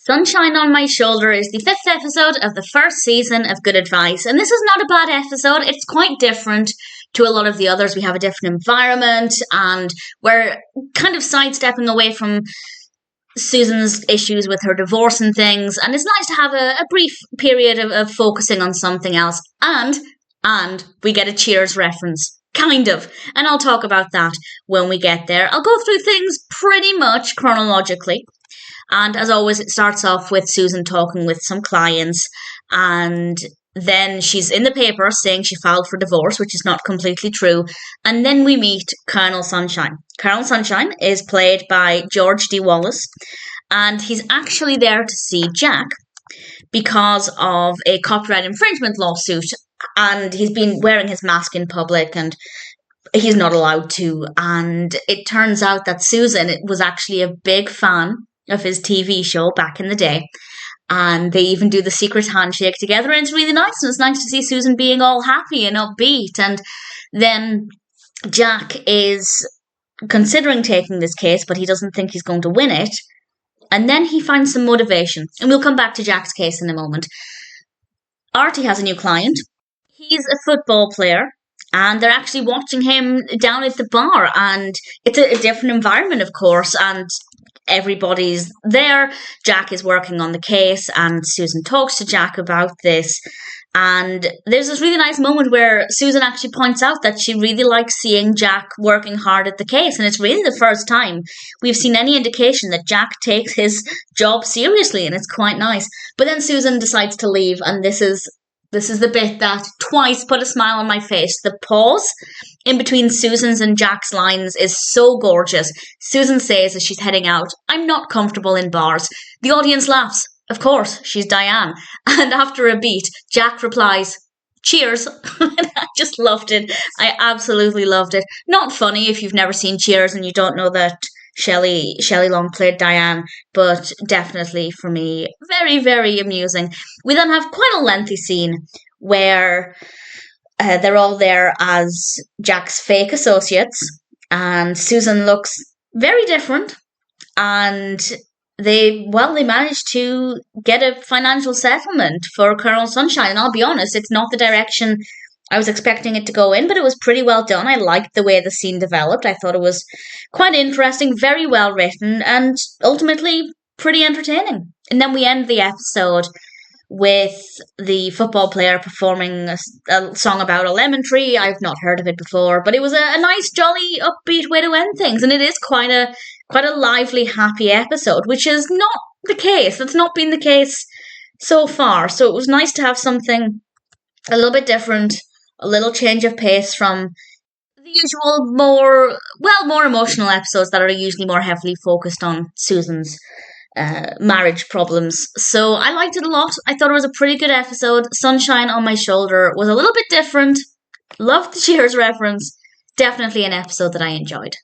Sunshine on My Shoulder is the 5th episode of the first season of Good Advice. And this is not a bad episode. It's quite different to a lot of the others. We have a different environment and we're kind of sidestepping away from Susan's issues with her divorce and things. And it's nice to have a brief period of focusing on something else. And we get a Cheers reference. Kind of. And I'll talk about that when we get there. I'll go through things pretty much chronologically. And as always, it starts off with Susan talking with some clients, and then she's in the paper saying she filed for divorce, which is not completely true. And then we meet Colonel Sunshine. Colonel Sunshine is played by George D. Wallace, and he's actually there to see Jack because of a copyright infringement lawsuit. And he's been wearing his mask in public, and he's not allowed to. And it turns out that Susan was actually a big fan of his TV show back in the day. And they even do the secret handshake together, and it's really nice. And it's nice to see Susan being all happy and upbeat. And then Jack is considering taking this case, but he doesn't think he's going to win it. And then he finds some motivation. And we'll come back to Jack's case in a moment. Artie has a new client. He's a football player. And they're actually watching him down at the bar. And it's a different environment, of course. And everybody's there. Jack is working on the case, and Susan talks to Jack about this. And there's this really nice moment where Susan actually points out that she really likes seeing Jack working hard at the case. And it's really the first time we've seen any indication that Jack takes his job seriously, and it's quite nice. But then Susan decides to leave, and this is the bit that twice put a smile on my face. The pause in between Susan's and Jack's lines is so gorgeous. Susan says as she's heading out, "I'm not comfortable in bars." The audience laughs. Of course, she's Diane. And after a beat, Jack replies, "Cheers." I just loved it. I absolutely loved it. Not funny if you've never seen Cheers and you don't know that Shelley Long played Diane, but definitely for me, very, very amusing. We then have quite a lengthy scene where they're all there as Jack's fake associates, and Susan looks very different, and they managed to get a financial settlement for Colonel Sunshine. And I'll be honest, it's not the direction I was expecting it to go in, but it was pretty well done. I liked the way the scene developed. I thought it was quite interesting, very well written, and ultimately pretty entertaining. And then we end the episode with the football player performing a song about a lemon tree. I've not heard of it before, but it was a nice, jolly, upbeat way to end things. And it is quite a lively, happy episode, which is not the case. It's not been the case so far. So it was nice to have something a little bit different, a little change of pace from the usual more emotional episodes that are usually more heavily focused on Susan's marriage problems. So I liked it a lot. I thought it was a pretty good episode. Sunshine on My Shoulder was a little bit different. Loved the Cheers reference. Definitely an episode that I enjoyed.